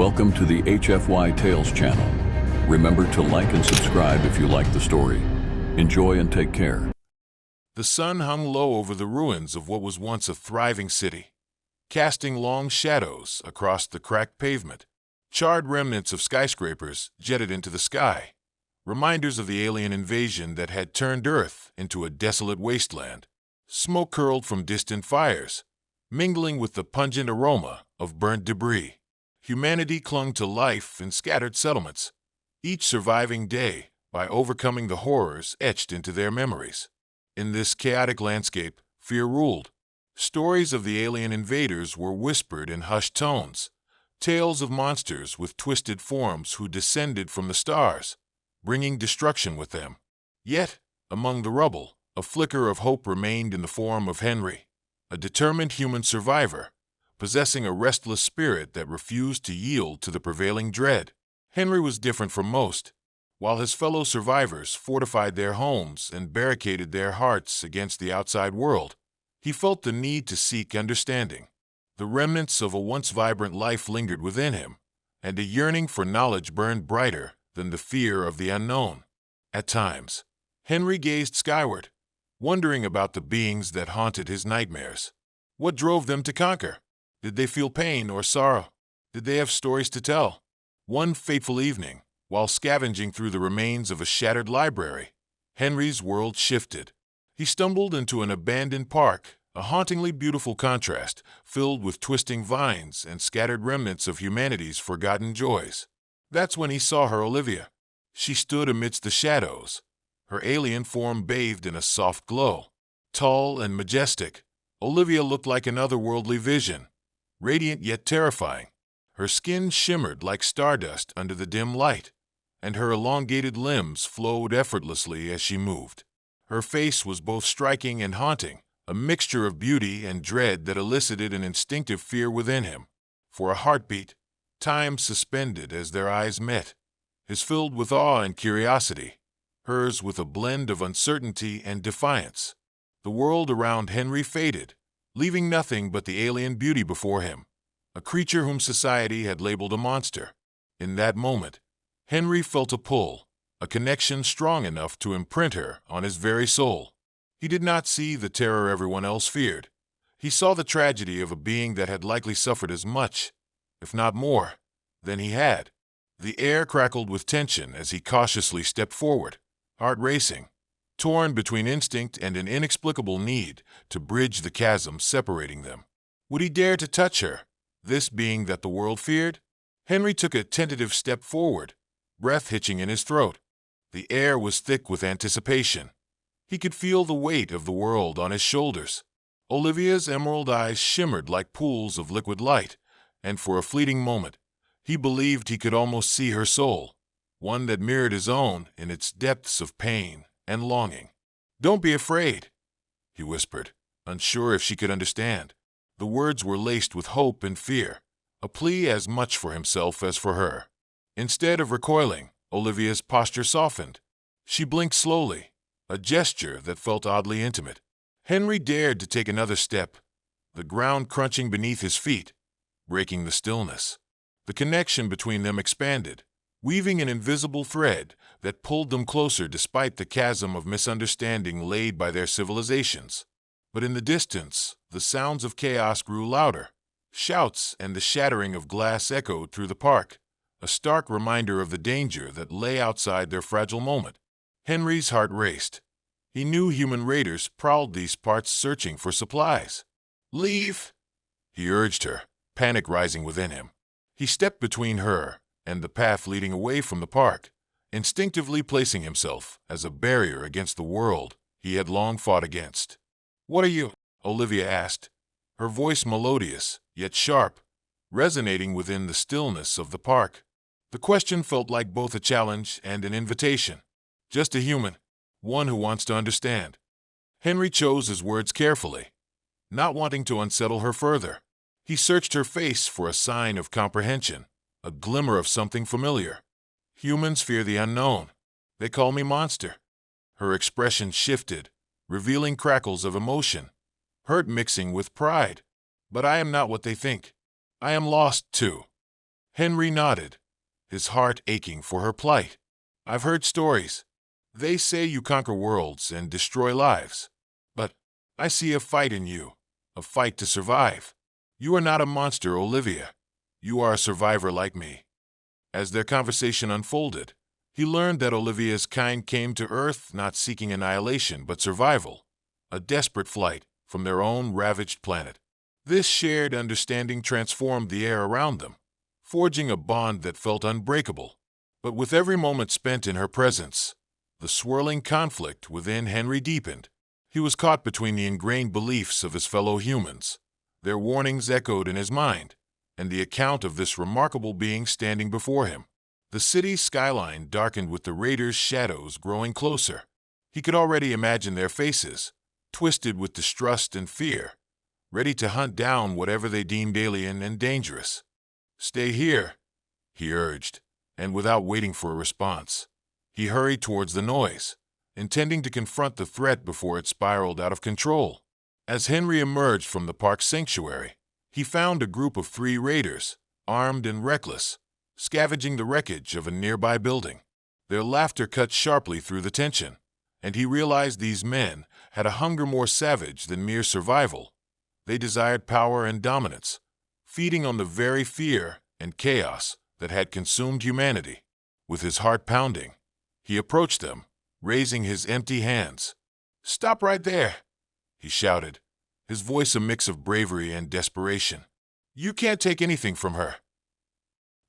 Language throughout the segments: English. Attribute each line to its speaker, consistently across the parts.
Speaker 1: Welcome to the HFY Tales channel. Remember to like and subscribe if you like the story. Enjoy and take care.
Speaker 2: The sun hung low over the ruins of what was once a thriving city, casting long shadows across the cracked pavement. Charred remnants of skyscrapers jetted into the sky, reminders of the alien invasion that had turned Earth into a desolate wasteland. Smoke curled from distant fires, mingling with the pungent aroma of burnt debris. Humanity clung to life in scattered settlements, each surviving day by overcoming the horrors etched into their memories. In this chaotic landscape, fear ruled. Stories of the alien invaders were whispered in hushed tones, tales of monsters with twisted forms who descended from the stars, bringing destruction with them. Yet, among the rubble, a flicker of hope remained in the form of Henry, a determined human survivor, possessing a restless spirit that refused to yield to the prevailing dread. Henry was different from most. While his fellow survivors fortified their homes and barricaded their hearts against the outside world, he felt the need to seek understanding. The remnants of a once vibrant life lingered within him, and a yearning for knowledge burned brighter than the fear of the unknown. At times, Henry gazed skyward, wondering about the beings that haunted his nightmares. What drove them to conquer? Did they feel pain or sorrow? Did they have stories to tell? One fateful evening, while scavenging through the remains of a shattered library, Henry's world shifted. He stumbled into an abandoned park, a hauntingly beautiful contrast, filled with twisting vines and scattered remnants of humanity's forgotten joys. That's when he saw her Olivia. She stood amidst the shadows, her alien form bathed in a soft glow. Tall and majestic, Olivia looked like an otherworldly vision, radiant yet terrifying. Her skin shimmered like stardust under the dim light, and her elongated limbs flowed effortlessly as she moved. Her face was both striking and haunting, a mixture of beauty and dread that elicited an instinctive fear within him. For a heartbeat, time suspended as their eyes met, his filled with awe and curiosity, hers with a blend of uncertainty and defiance. The world around Henry faded, leaving nothing but the alien beauty before him, a creature whom society had labeled a monster. In that moment, Henry felt a pull, a connection strong enough to imprint her on his very soul. He did not see the terror everyone else feared. He saw the tragedy of a being that had likely suffered as much, if not more, than he had. The air crackled with tension as he cautiously stepped forward, heart racing, torn between instinct and an inexplicable need to bridge the chasm separating them. Would he dare to touch her, this being that the world feared? Henry took a tentative step forward, breath hitching in his throat. The air was thick with anticipation. He could feel the weight of the world on his shoulders. Olivia's emerald eyes shimmered like pools of liquid light, and for a fleeting moment, he believed he could almost see her soul, one that mirrored his own in its depths of pain and longing. "Don't be afraid," he whispered, unsure if she could understand. The words were laced with hope and fear, a plea as much for himself as for her. Instead of recoiling, Olivia's posture softened. She blinked slowly, a gesture that felt oddly intimate. Henry dared to take another step, the ground crunching beneath his feet, breaking the stillness. The connection between them expanded, weaving an invisible thread that pulled them closer despite the chasm of misunderstanding laid by their civilizations. But in the distance, the sounds of chaos grew louder. Shouts and the shattering of glass echoed through the park, a stark reminder of the danger that lay outside their fragile moment. Henry's heart raced. He knew human raiders prowled these parts searching for supplies. "Leave," he urged her, panic rising within him. He stepped between her and the path leading away from the park, instinctively placing himself as a barrier against the world he had long fought against. "What are you?" Olivia asked, her voice melodious yet sharp, resonating within the stillness of the park. The question felt like both a challenge and an invitation. "Just a human, one who wants to understand." Henry chose his words carefully, not wanting to unsettle her further. He searched her face for a sign of comprehension, a glimmer of something familiar. "Humans fear the unknown. They call me monster." Her expression shifted, revealing crackles of emotion, hurt mixing with pride. "But I am not what they think. I am lost, too." Henry nodded, his heart aching for her plight. I've heard stories. They say you conquer worlds and destroy lives. But I see a fight in you, a fight to survive. You are not a monster, Olivia. You are a survivor like me. As their conversation unfolded, he learned that Olivia's kind came to Earth not seeking annihilation but survival, a desperate flight from their own ravaged planet. This shared understanding transformed the air around them, forging a bond that felt unbreakable. But with every moment spent in her presence, the swirling conflict within Henry deepened. He was caught between the ingrained beliefs of his fellow humans. Their warnings echoed in his mind, and the account of this remarkable being standing before him. The city's skyline darkened with the raiders' shadows growing closer. He could already imagine their faces, twisted with distrust and fear, ready to hunt down whatever they deemed alien and dangerous. Stay here, he urged, and without waiting for a response, he hurried towards the noise, intending to confront the threat before it spiraled out of control. As Henry emerged from the park's sanctuary, he found a group of 3 raiders, armed and reckless, scavenging the wreckage of a nearby building. Their laughter cut sharply through the tension, and he realized these men had a hunger more savage than mere survival. They desired power and dominance, feeding on the very fear and chaos that had consumed humanity. With his heart pounding, he approached them, raising his empty hands. "Stop right there," he shouted, his voice a mix of bravery and desperation. "You can't take anything from her."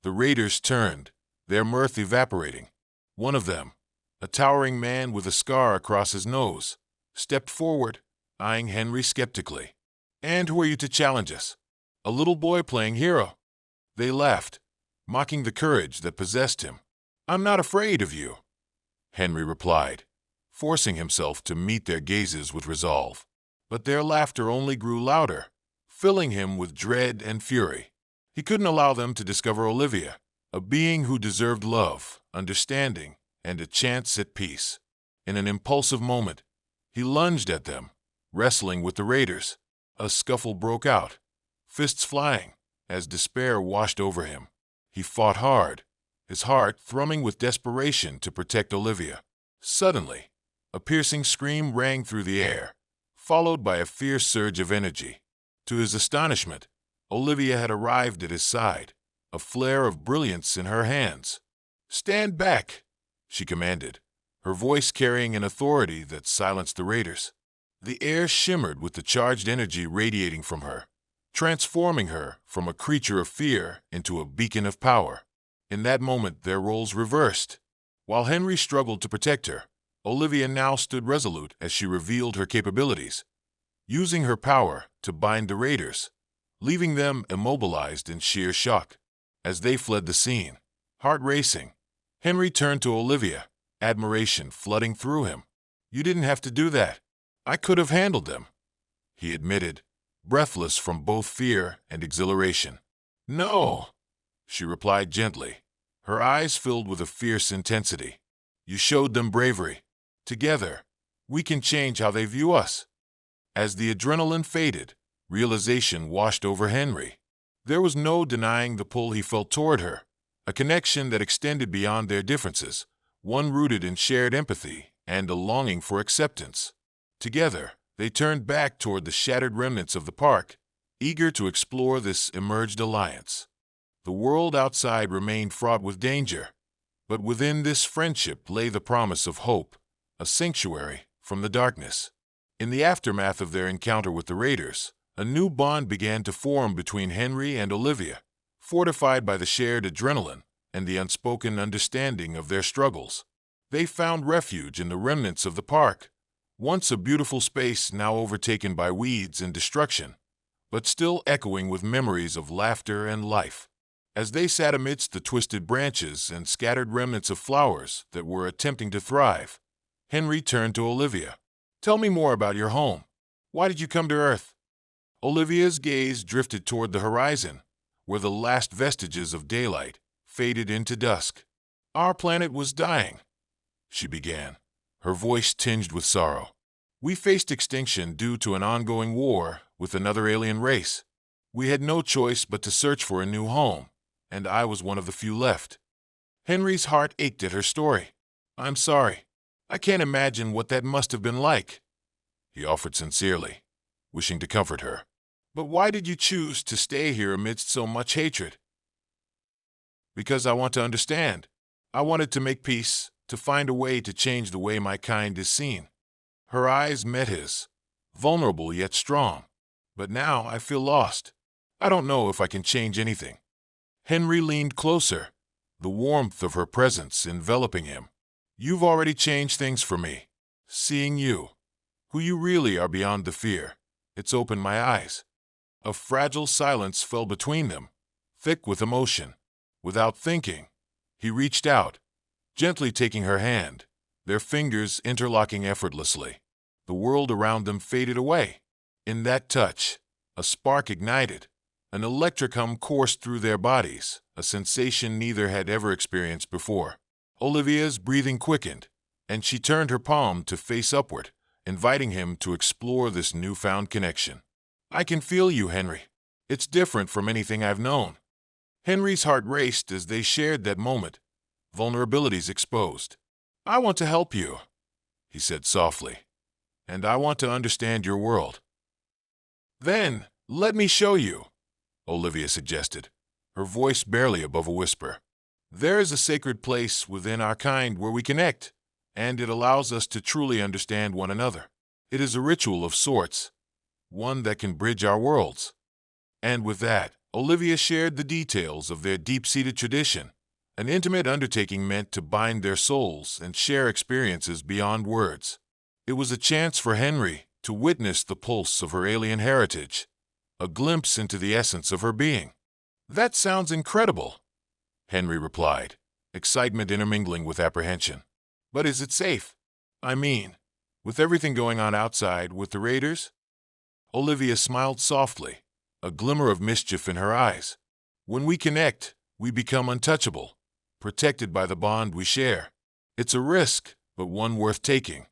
Speaker 2: The raiders turned, their mirth evaporating. One of them, a towering man with a scar across his nose, stepped forward, eyeing Henry skeptically. "And who are you to challenge us? A little boy playing hero?" They laughed, mocking the courage that possessed him. "I'm not afraid of you," Henry replied, forcing himself to meet their gazes with resolve. But their laughter only grew louder, filling him with dread and fury. He couldn't allow them to discover Olivia, a being who deserved love, understanding, and a chance at peace. In an impulsive moment, he lunged at them, wrestling with the raiders. A scuffle broke out, fists flying, as despair washed over him. He fought hard, his heart thrumming with desperation to protect Olivia. Suddenly, a piercing scream rang through the air, followed by a fierce surge of energy. To his astonishment, Olivia had arrived at his side, a flare of brilliance in her hands. "Stand back," she commanded, her voice carrying an authority that silenced the raiders. The air shimmered with the charged energy radiating from her, transforming her from a creature of fear into a beacon of power. In that moment, their roles reversed. While Henry struggled to protect her, Olivia now stood resolute as she revealed her capabilities, using her power to bind the raiders, leaving them immobilized in sheer shock. As they fled the scene, heart racing, Henry turned to Olivia, admiration flooding through him. "You didn't have to do that. I could have handled them," he admitted, breathless from both fear and exhilaration. "No," she replied gently, her eyes filled with a fierce intensity. "You showed them bravery. Together, we can change how they view us." As the adrenaline faded, realization washed over Henry. There was no denying the pull he felt toward her, a connection that extended beyond their differences, one rooted in shared empathy and a longing for acceptance. Together, they turned back toward the shattered remnants of the park, eager to explore this emerged alliance. The world outside remained fraught with danger, but within this friendship lay the promise of hope, a sanctuary from the darkness. In the aftermath of their encounter with the raiders, a new bond began to form between Henry and Olivia, fortified by the shared adrenaline and the unspoken understanding of their struggles. They found refuge in the remnants of the park, once a beautiful space now overtaken by weeds and destruction, but still echoing with memories of laughter and life. As they sat amidst the twisted branches and scattered remnants of flowers that were attempting to thrive, Henry turned to Olivia. "Tell me more about your home. Why did you come to Earth?" Olivia's gaze drifted toward the horizon, where the last vestiges of daylight faded into dusk. "Our planet was dying," she began, her voice tinged with sorrow. "We faced extinction due to an ongoing war with another alien race. We had no choice but to search for a new home, and I was one of the few left. Henry's heart ached at her story. I'm sorry. I can't imagine what that must have been like, he offered sincerely, wishing to comfort her. But why did you choose to stay here amidst so much hatred? Because I want to understand. I wanted to make peace, to find a way to change the way my kind is seen. Her eyes met his, vulnerable yet strong. But now I feel lost. I don't know if I can change anything. Henry leaned closer, the warmth of her presence enveloping him. You've already changed things for me. Seeing you, who you really are beyond the fear, it's opened my eyes. A fragile silence fell between them, thick with emotion. Without thinking, he reached out, gently taking her hand, their fingers interlocking effortlessly. The world around them faded away. In that touch, a spark ignited. An electric hum coursed through their bodies, a sensation neither had ever experienced before. Olivia's breathing quickened, and she turned her palm to face upward, inviting him to explore this newfound connection. I can feel you, Henry. It's different from anything I've known. Henry's heart raced as they shared that moment, vulnerabilities exposed. I want to help you, he said softly, and I want to understand your world. Then, let me show you, Olivia suggested, her voice barely above a whisper. There is a sacred place within our kind where we connect, and it allows us to truly understand one another. It is a ritual of sorts, one that can bridge our worlds. And with that, Olivia shared the details of their deep-seated tradition, an intimate undertaking meant to bind their souls and share experiences beyond words. It was a chance for Henry to witness the pulse of her alien heritage, a glimpse into the essence of her being. That sounds incredible, Henry replied, excitement intermingling with apprehension. But is it safe? I mean, with everything going on outside with the raiders? Olivia smiled softly, a glimmer of mischief in her eyes. When we connect, we become untouchable, protected by the bond we share. It's a risk, but one worth taking.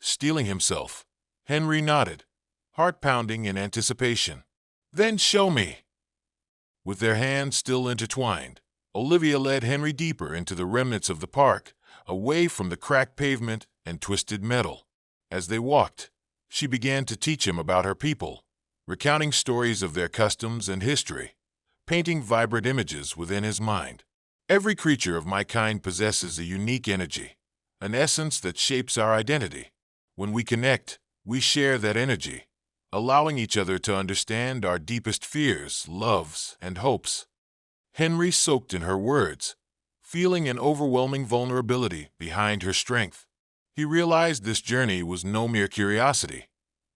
Speaker 2: Steeling himself, Henry nodded, heart pounding in anticipation. Then show me. With their hands still intertwined, Olivia led Henry deeper into the remnants of the park, away from the cracked pavement and twisted metal. As they walked, she began to teach him about her people, recounting stories of their customs and history, painting vibrant images within his mind. Every creature of my kind possesses a unique energy, an essence that shapes our identity. When we connect, we share that energy, allowing each other to understand our deepest fears, loves, and hopes. Henry soaked in her words, feeling an overwhelming vulnerability behind her strength. He realized this journey was no mere curiosity.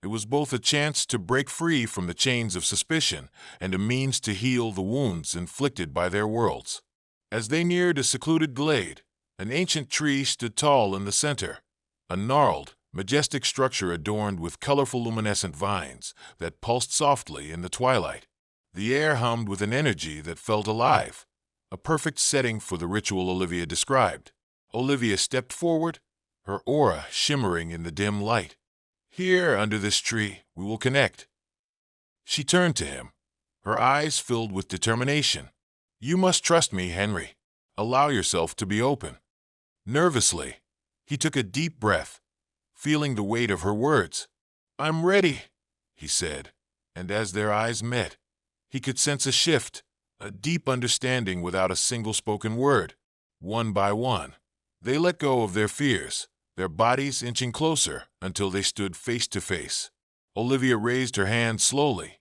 Speaker 2: It was both a chance to break free from the chains of suspicion and a means to heal the wounds inflicted by their worlds. As they neared a secluded glade, an ancient tree stood tall in the center, a gnarled, majestic structure adorned with colorful luminescent vines that pulsed softly in the twilight. The air hummed with an energy that felt alive, a perfect setting for the ritual Olivia described. Olivia stepped forward, her aura shimmering in the dim light. Here, under this tree, we will connect. She turned to him, her eyes filled with determination. You must trust me, Henry. Allow yourself to be open. Nervously, he took a deep breath, feeling the weight of her words. I'm ready, he said, and as their eyes met, he could sense a shift, a deep understanding without a single spoken word. One by one, they let go of their fears, their bodies inching closer until they stood face to face. Olivia raised her hand slowly,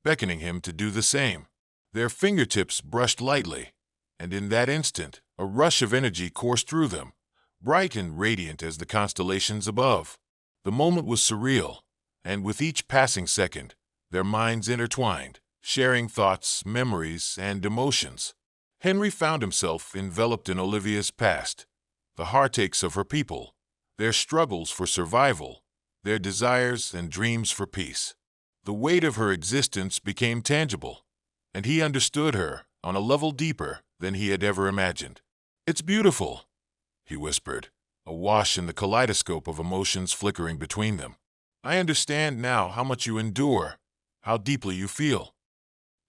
Speaker 2: beckoning him to do the same. Their fingertips brushed lightly, and in that instant, a rush of energy coursed through them, bright and radiant as the constellations above. The moment was surreal, and with each passing second, their minds intertwined, sharing thoughts, memories, and emotions. Henry found himself enveloped in Olivia's past, the heartaches of her people, their struggles for survival, their desires and dreams for peace. The weight of her existence became tangible, and he understood her on a level deeper than he had ever imagined. It's beautiful, he whispered, awash in the kaleidoscope of emotions flickering between them. I understand now how much you endure, how deeply you feel.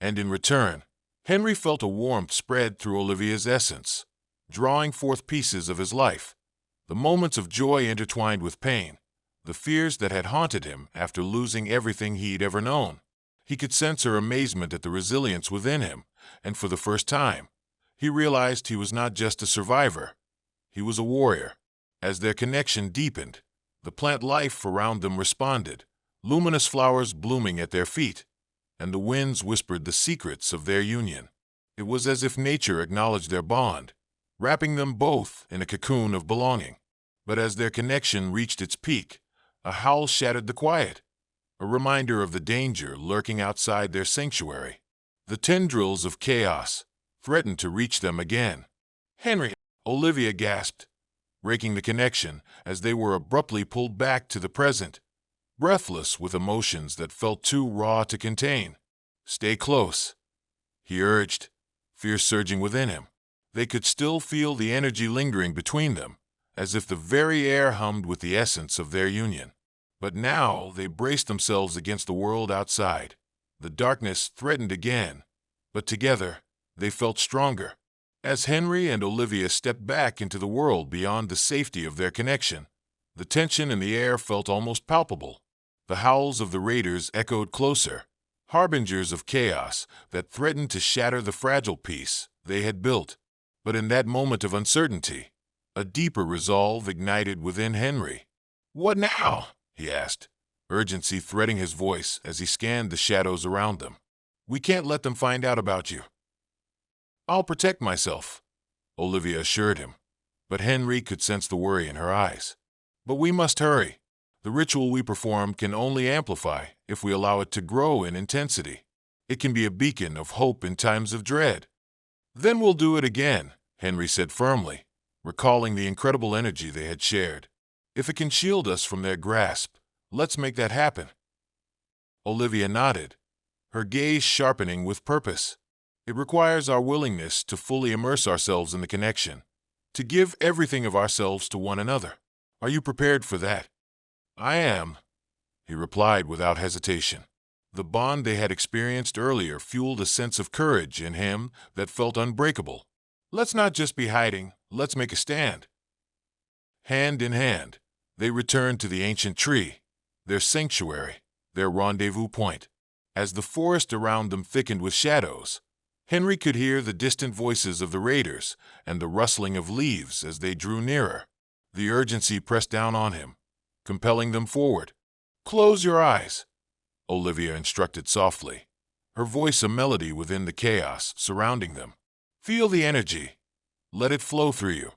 Speaker 2: And in return, Henry felt a warmth spread through Olivia's essence, drawing forth pieces of his life, the moments of joy intertwined with pain, the fears that had haunted him after losing everything he'd ever known. He could sense her amazement at the resilience within him, and for the first time, he realized he was not just a survivor, he was a warrior. As their connection deepened, the plant life around them responded, luminous flowers blooming at their feet, and the winds whispered the secrets of their union. It was as if nature acknowledged their bond, wrapping them both in a cocoon of belonging. But as their connection reached its peak, a howl shattered the quiet, a reminder of the danger lurking outside their sanctuary. The tendrils of chaos threatened to reach them again. "Henry!" Olivia gasped, breaking the connection as they were abruptly pulled back to the present, breathless with emotions that felt too raw to contain. "Stay close," he urged, fear surging within him. They could still feel the energy lingering between them, as if the very air hummed with the essence of their union. But now they braced themselves against the world outside. The darkness threatened again, but together they felt stronger. As Henry and Olivia stepped back into the world beyond the safety of their connection, the tension in the air felt almost palpable. The howls of the raiders echoed closer, harbingers of chaos that threatened to shatter the fragile peace they had built. But in that moment of uncertainty, a deeper resolve ignited within Henry. "What now?" he asked, urgency threading his voice as he scanned the shadows around them. "We can't let them find out about you." "I'll protect myself," Olivia assured him, but Henry could sense the worry in her eyes. "But we must hurry. The ritual we perform can only amplify if we allow it to grow in intensity. It can be a beacon of hope in times of dread." "Then we'll do it again," Henry said firmly, recalling the incredible energy they had shared. "If it can shield us from their grasp, let's make that happen." Olivia nodded, her gaze sharpening with purpose. "It requires our willingness to fully immerse ourselves in the connection, to give everything of ourselves to one another. Are you prepared for that?" "I am," he replied without hesitation. The bond they had experienced earlier fueled a sense of courage in him that felt unbreakable. "Let's not just be hiding, let's make a stand." Hand in hand, they returned to the ancient tree, their sanctuary, their rendezvous point. As the forest around them thickened with shadows, Henry could hear the distant voices of the raiders and the rustling of leaves as they drew nearer. The urgency pressed down on him, compelling them forward. "Close your eyes," Olivia instructed softly, her voice a melody within the chaos surrounding them. "Feel the energy. Let it flow through you."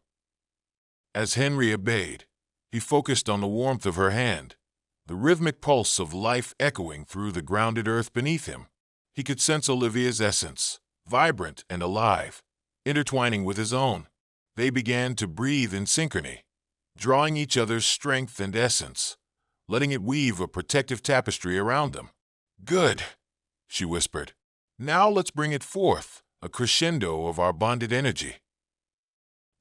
Speaker 2: As Henry obeyed, he focused on the warmth of her hand, the rhythmic pulse of life echoing through the grounded earth beneath him. He could sense Olivia's essence, vibrant and alive, intertwining with his own. They began to breathe in synchrony, drawing each other's strength and essence, letting it weave a protective tapestry around them. "Good," she whispered. "Now let's bring it forth, a crescendo of our bonded energy."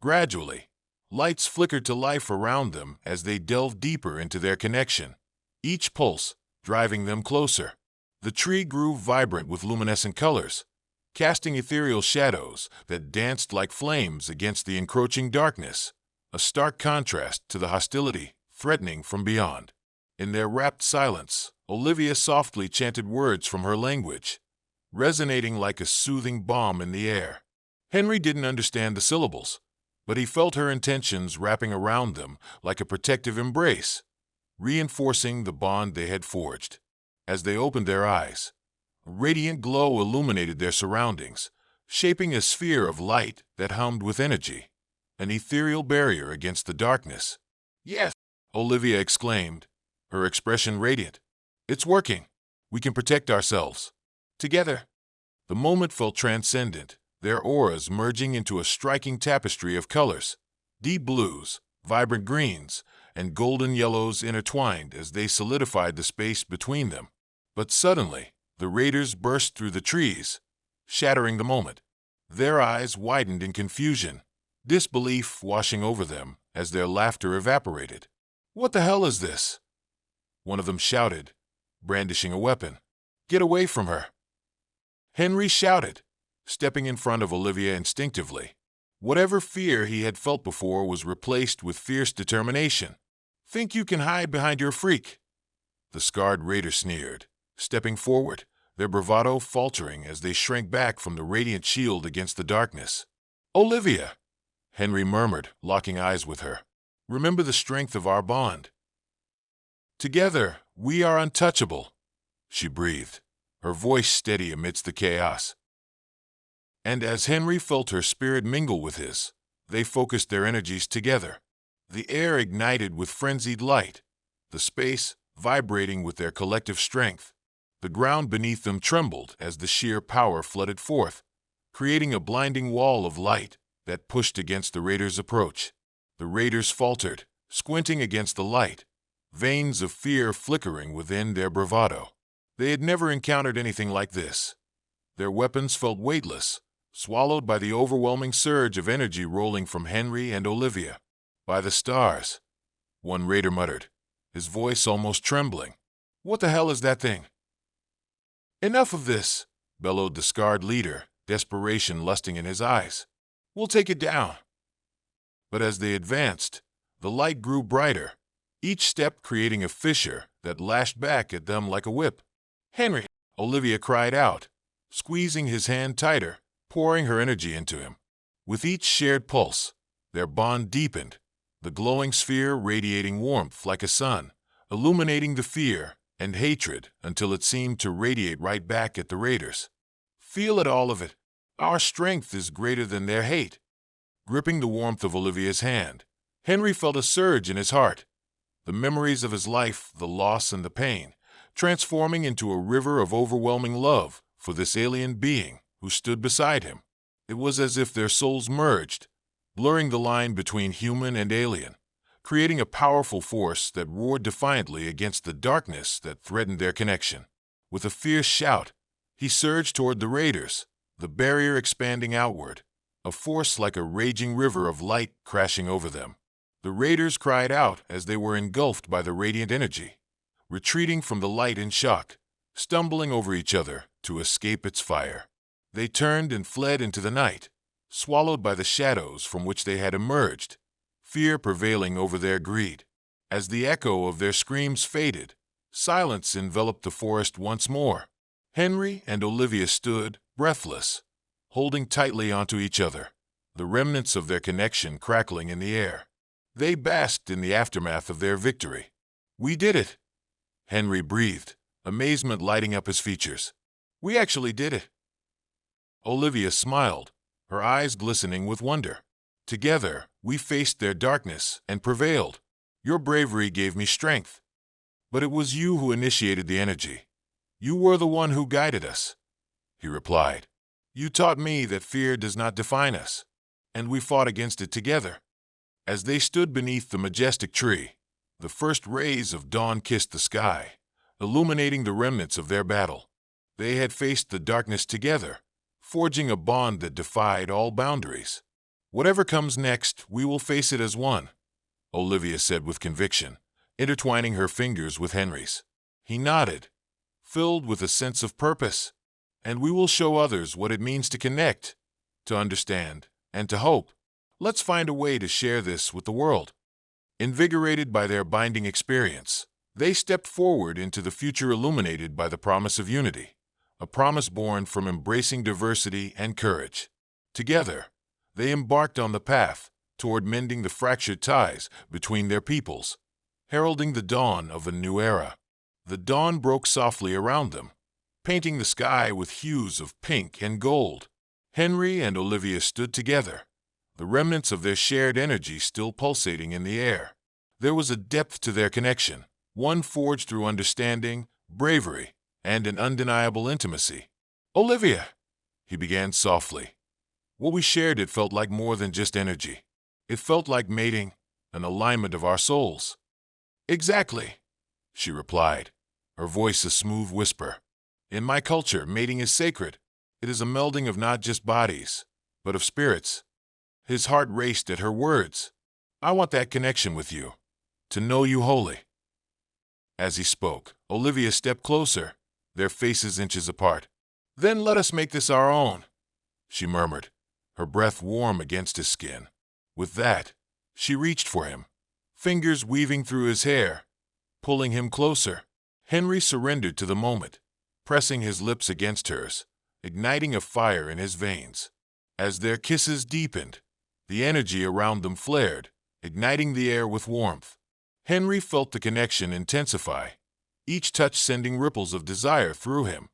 Speaker 2: Gradually, lights flickered to life around them as they delved deeper into their connection, each pulse driving them closer. The tree grew vibrant with luminescent colors, casting ethereal shadows that danced like flames against the encroaching darkness, a stark contrast to the hostility threatening from beyond. In their rapt silence, Olivia softly chanted words from her language, resonating like a soothing balm in the air. Henry didn't understand the syllables, but he felt her intentions wrapping around them like a protective embrace, reinforcing the bond they had forged. As they opened their eyes, a radiant glow illuminated their surroundings, shaping a sphere of light that hummed with energy, an ethereal barrier against the darkness. "Yes!" Olivia exclaimed, her expression radiant. "It's working. We can protect ourselves. Together." The moment felt transcendent, their auras merging into a striking tapestry of colors, deep blues, vibrant greens, and golden yellows intertwined as they solidified the space between them. But suddenly, the raiders burst through the trees, shattering the moment. Their eyes widened in confusion, disbelief washing over them as their laughter evaporated. "What the hell is this?" one of them shouted, brandishing a weapon. "Get away from her!" Henry shouted, stepping in front of Olivia instinctively. Whatever fear he had felt before was replaced with fierce determination. "Think you can hide behind your freak?" The scarred raider sneered, stepping forward, their bravado faltering as they shrank back from the radiant shield against the darkness. "Olivia," Henry murmured, locking eyes with her. "Remember the strength of our bond. Together, we are untouchable," she breathed, her voice steady amidst the chaos. And as Henry felt her spirit mingle with his, they focused their energies together. The air ignited with frenzied light, the space vibrating with their collective strength. The ground beneath them trembled as the sheer power flooded forth, creating a blinding wall of light that pushed against the raiders' approach. The raiders faltered, squinting against the light, veins of fear flickering within their bravado. They had never encountered anything like this. Their weapons felt weightless, swallowed by the overwhelming surge of energy rolling from Henry and Olivia. "By the stars," one raider muttered, his voice almost trembling. "What the hell is that thing?" "Enough of this," bellowed the scarred leader, desperation lusting in his eyes. "We'll take it down." But as they advanced, the light grew brighter, each step creating a fissure that lashed back at them like a whip. "Henry!" Olivia cried out, squeezing his hand tighter, pouring her energy into him. With each shared pulse, their bond deepened, the glowing sphere radiating warmth like a sun, illuminating the fear and hatred until it seemed to radiate right back at the raiders. "Feel it, all of it. Our strength is greater than their hate." Gripping the warmth of Olivia's hand, Henry felt a surge in his heart. The memories of his life, the loss and the pain, transforming into a river of overwhelming love for this alien being who stood beside him. It was as if their souls merged, blurring the line between human and alien, creating a powerful force that roared defiantly against the darkness that threatened their connection. With a fierce shout, he surged toward the raiders, the barrier expanding outward, a force like a raging river of light crashing over them. The raiders cried out as they were engulfed by the radiant energy, retreating from the light in shock, stumbling over each other to escape its fire. They turned and fled into the night, swallowed by the shadows from which they had emerged, fear prevailing over their greed. As the echo of their screams faded, silence enveloped the forest once more. Henry and Olivia stood, breathless, holding tightly onto each other, the remnants of their connection crackling in the air. They basked in the aftermath of their victory. "We did it," Henry breathed, amazement lighting up his features. "We actually did it." Olivia smiled, her eyes glistening with wonder. "Together, we faced their darkness and prevailed. Your bravery gave me strength. But it was you who initiated the energy. You were the one who guided us," he replied. "You taught me that fear does not define us, and we fought against it together." As they stood beneath the majestic tree, the first rays of dawn kissed the sky, illuminating the remnants of their battle. They had faced the darkness together, forging a bond that defied all boundaries. "Whatever comes next, we will face it as one," Olivia said with conviction, intertwining her fingers with Henry's. He nodded, filled with a sense of purpose. "And we will show others what it means to connect, to understand, and to hope. Let's find a way to share this with the world." Invigorated by their binding experience, they stepped forward into the future illuminated by the promise of unity, a promise born from embracing diversity and courage. Together, they embarked on the path toward mending the fractured ties between their peoples, heralding the dawn of a new era. The dawn broke softly around them, painting the sky with hues of pink and gold. Henry and Olivia stood together, the remnants of their shared energy still pulsating in the air. There was a depth to their connection, one forged through understanding, bravery, and an undeniable intimacy. "Olivia," he began softly. "What we shared, it felt like more than just energy. It felt like mating, an alignment of our souls." "Exactly," she replied, her voice a smooth whisper. "In my culture, mating is sacred. It is a melding of not just bodies, but of spirits." His heart raced at her words. "I want that connection with you, to know you wholly." As he spoke, Olivia stepped closer, their faces inches apart. "Then let us make this our own." she murmured, her breath warm against his skin. With that, she reached for him, fingers weaving through his hair, pulling him closer. Henry surrendered to the moment, pressing his lips against hers, igniting a fire in his veins. As their kisses deepened, the energy around them flared, igniting the air with warmth. Henry felt the connection intensify, each touch sending ripples of desire through him,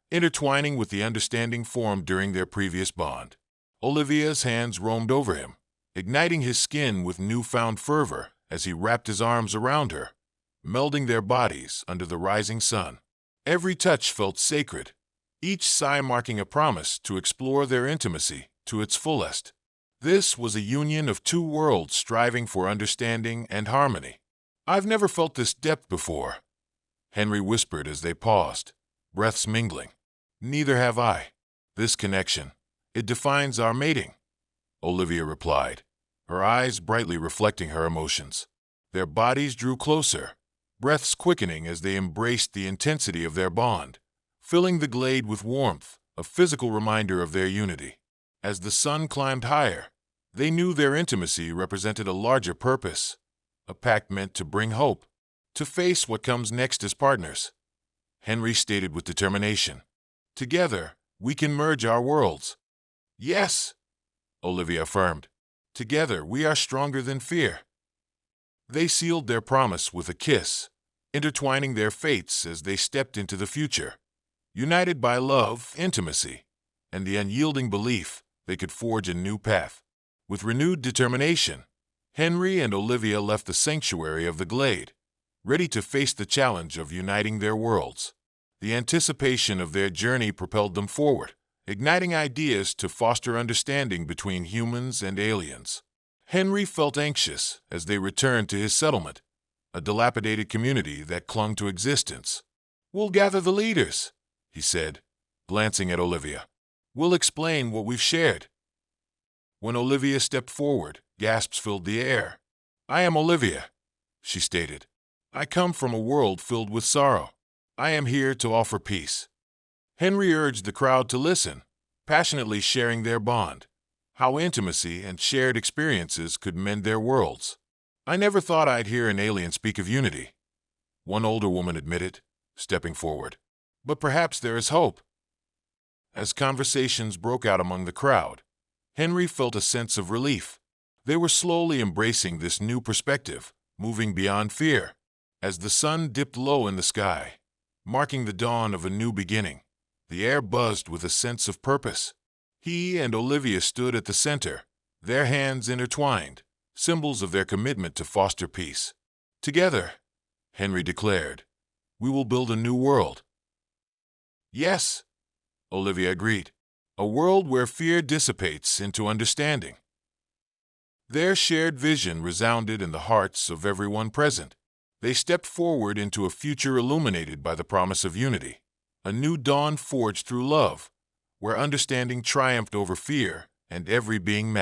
Speaker 2: intertwining with the understanding formed during their previous bond. Olivia's hands roamed over him, igniting his skin with newfound fervor as he wrapped his arms around her, melding their bodies under the rising sun. Every touch felt sacred, each sigh marking a promise to explore their intimacy to its fullest. This was a union of two worlds striving for understanding and harmony. "I've never felt this depth before," Henry whispered as they paused, breaths mingling. "Neither have I. This connection, it defines our mating," Olivia replied, her eyes brightly reflecting her emotions. Their bodies drew closer, breaths quickening as they embraced the intensity of their bond, filling the glade with warmth, a physical reminder of their unity. As the sun climbed higher, they knew their intimacy represented a larger purpose, a pact meant to bring hope, to face what comes next as partners. Henry stated with determination, "Together, we can merge our worlds." "Yes," Olivia affirmed. "Together, we are stronger than fear." They sealed their promise with a kiss, intertwining their fates as they stepped into the future, united by love, intimacy, and the unyielding belief they could forge a new path. With renewed determination, Henry and Olivia left the sanctuary of the glade, ready to face the challenge of uniting their worlds. The anticipation of their journey propelled them forward, igniting ideas to foster understanding between humans and aliens. Henry felt anxious as they returned to his settlement, a dilapidated community that clung to existence. "We'll gather the leaders," he said, glancing at Olivia. "We'll explain what we've shared." When Olivia stepped forward, gasps filled the air. "I am Olivia," she stated. "I come from a world filled with sorrow. I am here to offer peace." Henry urged the crowd to listen, passionately sharing their bond, how intimacy and shared experiences could mend their worlds. "I never thought I'd hear an alien speak of unity," one older woman admitted, stepping forward. "But perhaps there is hope." As conversations broke out among the crowd, Henry felt a sense of relief. They were slowly embracing this new perspective, moving beyond fear. As the sun dipped low in the sky, marking the dawn of a new beginning, the air buzzed with a sense of purpose. He and Olivia stood at the center, their hands intertwined, symbols of their commitment to foster peace. "Together," Henry declared, "we will build a new world." "Yes," Olivia agreed, "a world where fear dissipates into understanding." Their shared vision resounded in the hearts of everyone present. They stepped forward into a future illuminated by the promise of unity, a new dawn forged through love, where understanding triumphed over fear and every being mattered.